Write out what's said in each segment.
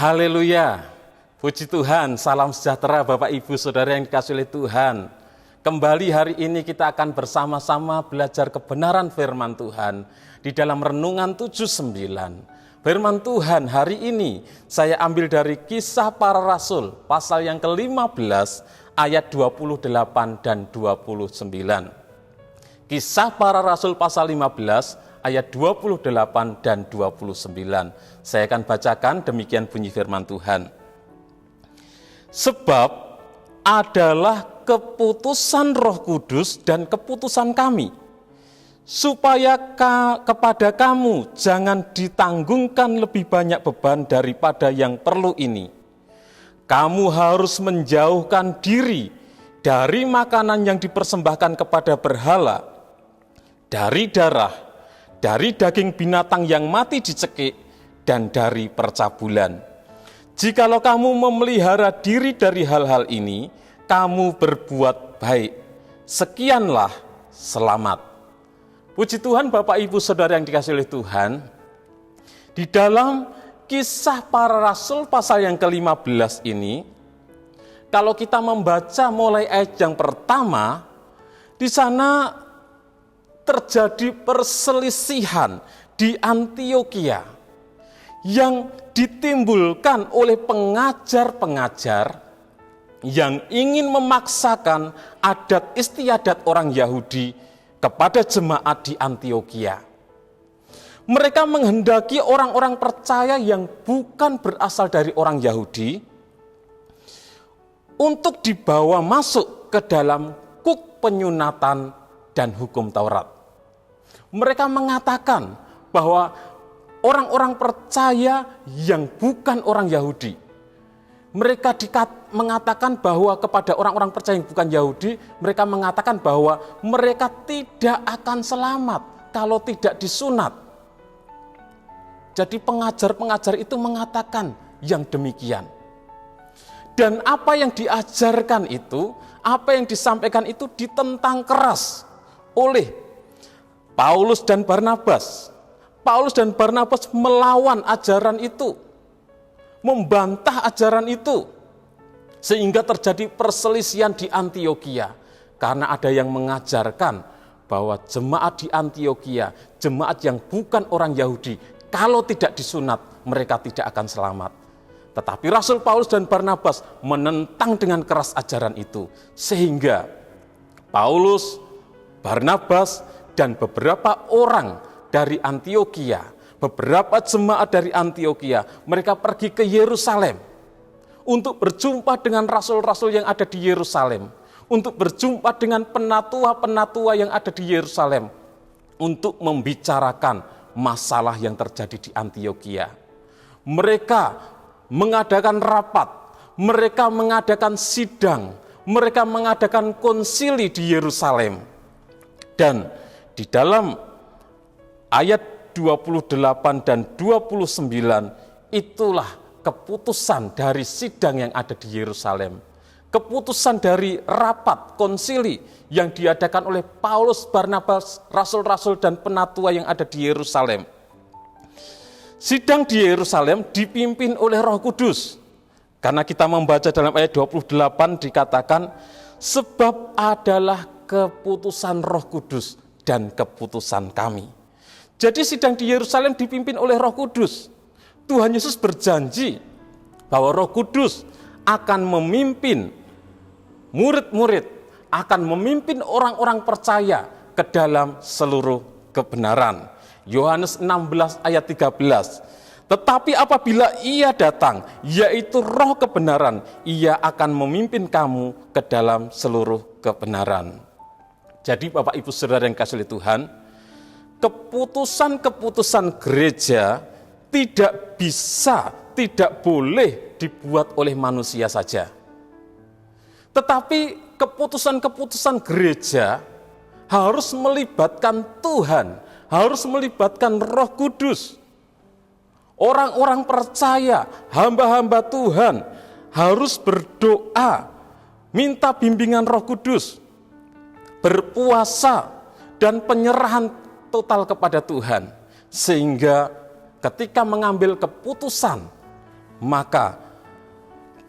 Haleluya, puji Tuhan, salam sejahtera Bapak Ibu Saudara yang dikasihi oleh Tuhan. Kembali hari ini kita akan bersama-sama belajar kebenaran firman Tuhan di dalam Renungan 79. Firman Tuhan hari ini saya ambil dari Kisah Para Rasul pasal yang ke-15 ayat 28 dan 29. Kisah Para Rasul pasal 15 ayat 28 dan 29. Saya akan bacakan, demikian bunyi firman Tuhan. Sebab adalah keputusan Roh Kudus dan keputusan kami, supaya kepada kamu jangan ditanggungkan lebih banyak beban daripada yang perlu ini. Kamu harus menjauhkan diri dari makanan yang dipersembahkan kepada berhala, dari darah, dari daging binatang yang mati dicekik, dan dari percabulan. Jikalau kamu memelihara diri dari hal-hal ini, kamu berbuat baik. Sekianlah selamat. Puji Tuhan Bapak Ibu Saudara yang dikasihi oleh Tuhan, di dalam Kisah Para Rasul pasal yang ke-15 ini, kalau kita membaca mulai ayat yang pertama, di sana terjadi perselisihan di Antiokhia yang ditimbulkan oleh pengajar-pengajar yang ingin memaksakan adat istiadat orang Yahudi kepada jemaat di Antiokhia. Mereka menghendaki orang-orang percaya yang bukan berasal dari orang Yahudi untuk dibawa masuk ke dalam kuk penyunatan dan hukum Taurat. Mereka mengatakan bahwa orang-orang percaya yang bukan orang Yahudi, mereka mengatakan bahwa kepada orang-orang percaya yang bukan Yahudi, mereka mengatakan bahwa mereka tidak akan selamat kalau tidak disunat. Jadi pengajar-pengajar itu mengatakan yang demikian. Dan apa yang diajarkan itu, apa yang disampaikan itu ditentang keras oleh Paulus dan Barnabas. Paulus dan Barnabas melawan ajaran itu, membantah ajaran itu, sehingga terjadi perselisihan di Antiokhia. Karena ada yang mengajarkan bahwa jemaat di Antiokhia, jemaat yang bukan orang Yahudi, kalau tidak disunat, mereka tidak akan selamat. Tetapi Rasul Paulus dan Barnabas menentang dengan keras ajaran itu, sehingga Paulus, Barnabas, dan beberapa orang dari Antiokhia, beberapa jemaat dari Antiokhia, mereka pergi ke Yerusalem untuk berjumpa dengan rasul-rasul yang ada di Yerusalem, untuk berjumpa dengan penatua-penatua yang ada di Yerusalem, untuk membicarakan masalah yang terjadi di Antiokhia. Mereka mengadakan rapat, mereka mengadakan sidang, mereka mengadakan konsili di Yerusalem. Dan di dalam ayat 28 dan 29, itulah keputusan dari sidang yang ada di Yerusalem. Keputusan dari rapat konsili yang diadakan oleh Paulus, Barnabas, rasul-rasul dan penatua yang ada di Yerusalem. Sidang di Yerusalem dipimpin oleh Roh Kudus. Karena kita membaca dalam ayat 28 dikatakan, sebab adalah keputusan Roh Kudus dan keputusan kami. Jadi sidang di Yerusalem dipimpin oleh Roh Kudus. Tuhan Yesus berjanji bahwa Roh Kudus akan memimpin murid-murid, akan memimpin orang-orang percaya ke dalam seluruh kebenaran. Yohanes 16 ayat 13. Tetapi apabila Ia datang, yaitu Roh kebenaran, Ia akan memimpin kamu ke dalam seluruh kebenaran. Jadi Bapak Ibu Saudara yang dikasihi oleh Tuhan, keputusan-keputusan gereja tidak bisa, tidak boleh dibuat oleh manusia saja. Tetapi keputusan-keputusan gereja harus melibatkan Tuhan, harus melibatkan Roh Kudus. Orang-orang percaya, hamba-hamba Tuhan harus berdoa, minta bimbingan Roh Kudus, berpuasa, dan penyerahan total kepada Tuhan. Sehingga ketika mengambil keputusan, maka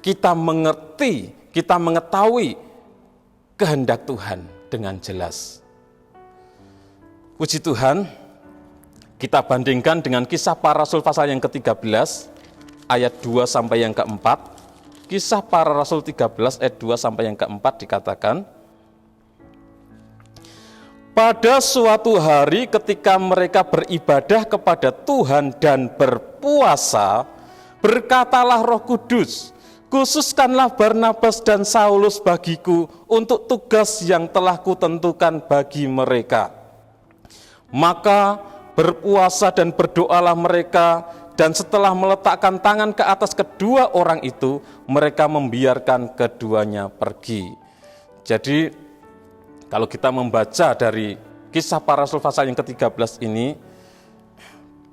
kita mengerti, kita mengetahui kehendak Tuhan dengan jelas. Puji Tuhan, kita bandingkan dengan Kisah Para Rasul pasal yang ke-13, ayat 2 sampai yang ke-4. Kisah Para Rasul 13 ayat 2 sampai yang ke-4 dikatakan, pada suatu hari ketika mereka beribadah kepada Tuhan dan berpuasa, berkatalah Roh Kudus, khususkanlah Barnabas dan Saulus bagiku untuk tugas yang telah kutentukan bagi mereka. Maka berpuasa dan berdoalah mereka, dan setelah meletakkan tangan ke atas kedua orang itu, mereka membiarkan keduanya pergi. Jadi, kalau kita membaca dari Kisah Para Rasul pasal yang ke-13 ini,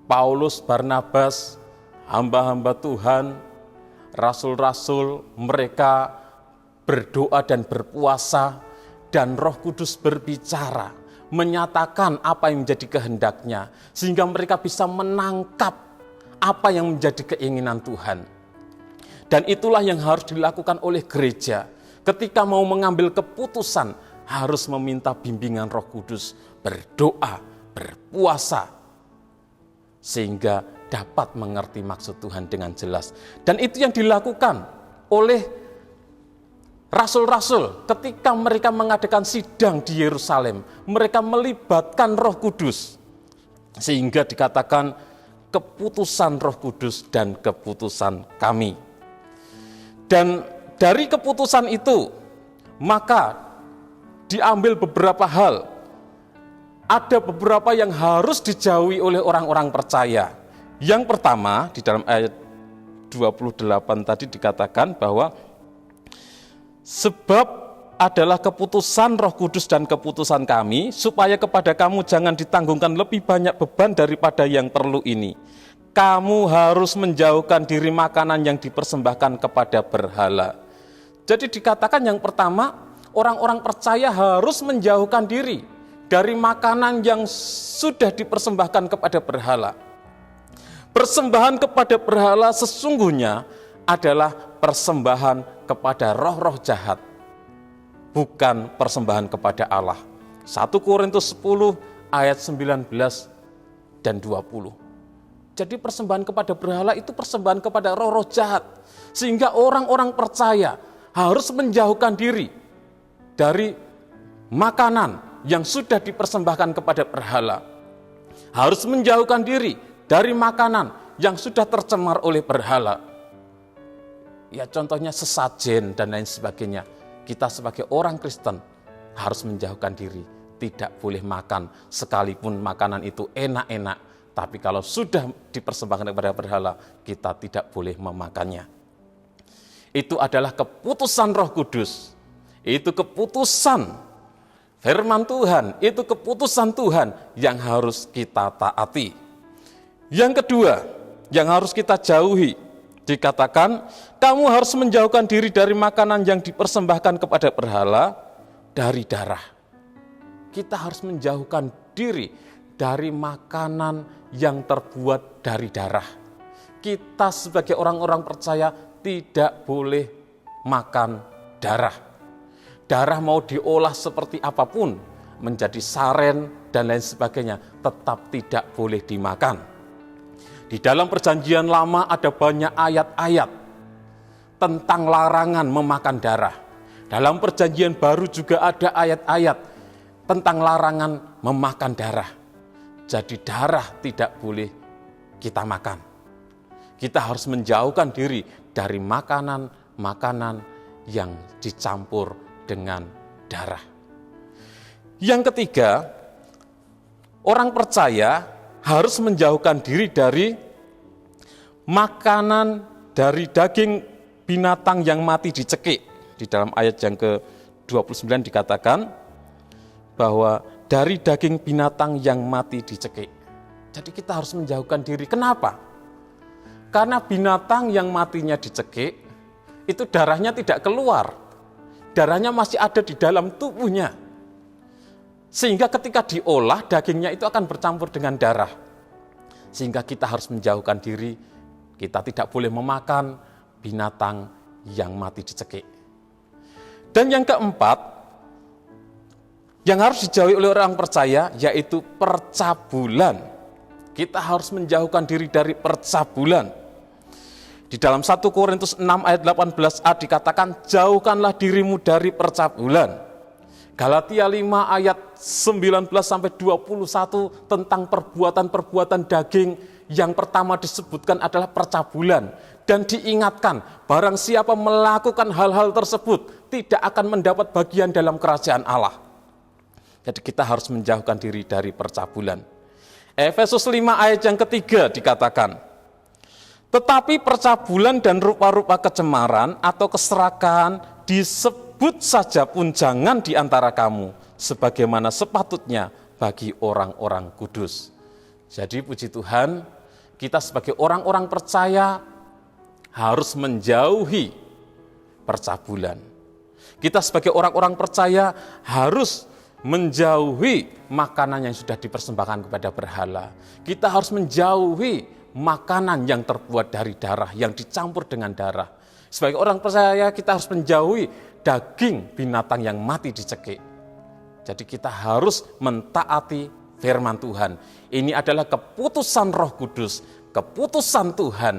Paulus, Barnabas, hamba-hamba Tuhan, rasul-rasul, mereka berdoa dan berpuasa, dan Roh Kudus berbicara, menyatakan apa yang menjadi kehendaknya, sehingga mereka bisa menangkap apa yang menjadi keinginan Tuhan. Dan itulah yang harus dilakukan oleh gereja ketika mau mengambil keputusan, harus meminta bimbingan Roh Kudus, berdoa, berpuasa, sehingga dapat mengerti maksud Tuhan dengan jelas. Dan itu yang dilakukan oleh rasul-rasul ketika mereka mengadakan sidang di Yerusalem. Mereka melibatkan Roh Kudus, sehingga dikatakan keputusan Roh Kudus dan keputusan kami. Dan dari keputusan itu, maka diambil beberapa hal. Ada beberapa yang harus dijauhi oleh orang-orang percaya. Yang pertama, di dalam ayat 28 tadi dikatakan bahwa sebab adalah keputusan Roh Kudus dan keputusan kami, supaya kepada kamu jangan ditanggungkan lebih banyak beban daripada yang perlu ini. Kamu harus menjauhkan diri makanan yang dipersembahkan kepada berhala. Jadi dikatakan yang pertama, orang-orang percaya harus menjauhkan diri dari makanan yang sudah dipersembahkan kepada berhala. Persembahan kepada berhala sesungguhnya adalah persembahan kepada roh-roh jahat, bukan persembahan kepada Allah. 1 Korintus 10 ayat 19 dan 20. Jadi persembahan kepada berhala itu persembahan kepada roh-roh jahat. Sehingga orang-orang percaya harus menjauhkan diri dari makanan yang sudah dipersembahkan kepada berhala. Harus menjauhkan diri dari makanan yang sudah tercemar oleh berhala. Ya contohnya sesajen dan lain sebagainya. Kita sebagai orang Kristen harus menjauhkan diri. Tidak boleh makan sekalipun makanan itu enak-enak. Tapi kalau sudah dipersembahkan kepada berhala, kita tidak boleh memakannya. Itu adalah keputusan Roh Kudus. Itu keputusan firman Tuhan, itu keputusan Tuhan yang harus kita taati. Yang kedua, yang harus kita jauhi, dikatakan, kamu harus menjauhkan diri dari makanan yang dipersembahkan kepada berhala, dari darah. Kita harus menjauhkan diri dari makanan yang terbuat dari darah. Kita sebagai orang-orang percaya tidak boleh makan darah. Darah mau diolah seperti apapun, menjadi saren dan lain sebagainya, tetap tidak boleh dimakan. Di dalam perjanjian lama ada banyak ayat-ayat tentang larangan memakan darah. Dalam perjanjian baru juga ada ayat-ayat tentang larangan memakan darah. Jadi darah tidak boleh kita makan. Kita harus menjauhkan diri dari makanan-makanan yang dicampur dengan darah. Yang ketiga, orang percaya harus menjauhkan diri dari makanan dari daging binatang yang mati dicekik. Di dalam ayat yang ke-29 dikatakan bahwa dari daging binatang yang mati dicekik. Jadi kita harus menjauhkan diri. Kenapa? Karena binatang yang matinya dicekik, itu darahnya tidak keluar. Darahnya masih ada di dalam tubuhnya. Sehingga ketika diolah, dagingnya itu akan bercampur dengan darah. Sehingga kita harus menjauhkan diri, Kita tidak boleh memakan binatang yang mati dicekik. Dan yang keempat, yang harus dijauhi oleh orang percaya, yaitu percabulan. Kita harus menjauhkan diri dari percabulan. Di dalam 1 Korintus 6 ayat 18a dikatakan, jauhkanlah dirimu dari percabulan. Galatia 5 ayat 19 sampai 21 tentang perbuatan-perbuatan daging, yang pertama disebutkan adalah percabulan. Dan diingatkan, barang siapa melakukan hal-hal tersebut tidak akan mendapat bagian dalam kerajaan Allah. Jadi kita harus menjauhkan diri dari percabulan. Efesus 5 ayat yang ketiga dikatakan, tetapi percabulan dan rupa-rupa kecemaran atau keserakahan disebut saja pun jangan di antara kamu, sebagaimana sepatutnya bagi orang-orang kudus. Jadi puji Tuhan, kita sebagai orang-orang percaya harus menjauhi percabulan. Kita sebagai orang-orang percaya harus menjauhi makanan yang sudah dipersembahkan kepada berhala. Kita harus menjauhi makanan yang terbuat dari darah, yang dicampur dengan darah. Sebagai orang percaya kita harus menjauhi daging binatang yang mati dicekik. Jadi kita harus mentaati firman Tuhan. Ini adalah keputusan Roh Kudus, keputusan Tuhan,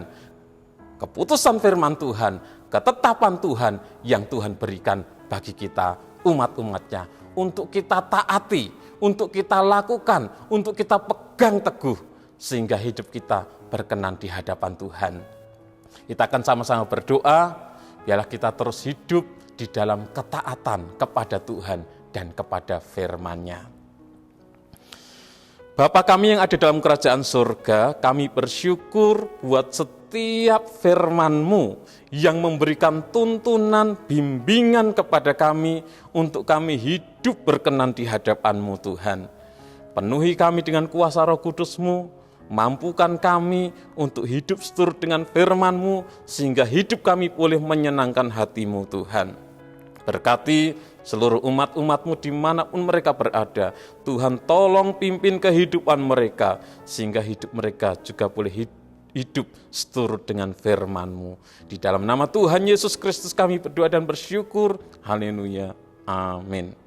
keputusan firman Tuhan, ketetapan Tuhan yang Tuhan berikan bagi kita, umat-umatnya, untuk kita taati, untuk kita lakukan, untuk kita pegang teguh, sehingga hidup kita berkenan di hadapan Tuhan. Kita akan sama-sama berdoa, biarlah kita terus hidup di dalam ketaatan kepada Tuhan dan kepada firman-Nya. Bapa kami yang ada dalam kerajaan surga, kami bersyukur buat setiap firman-Mu yang memberikan tuntunan, bimbingan kepada kami untuk kami hidup berkenan di hadapan-Mu Tuhan. Penuhi kami dengan kuasa Roh Kudus-Mu, mampukan kami untuk hidup seturut dengan firman-Mu, sehingga hidup kami boleh menyenangkan hati-Mu Tuhan. Berkati seluruh umat-umat-Mu dimanapun mereka berada. Tuhan tolong pimpin kehidupan mereka, sehingga hidup mereka juga boleh hidup seturut dengan firman-Mu. Di dalam nama Tuhan Yesus Kristus kami berdoa dan bersyukur. Haleluya. Amin.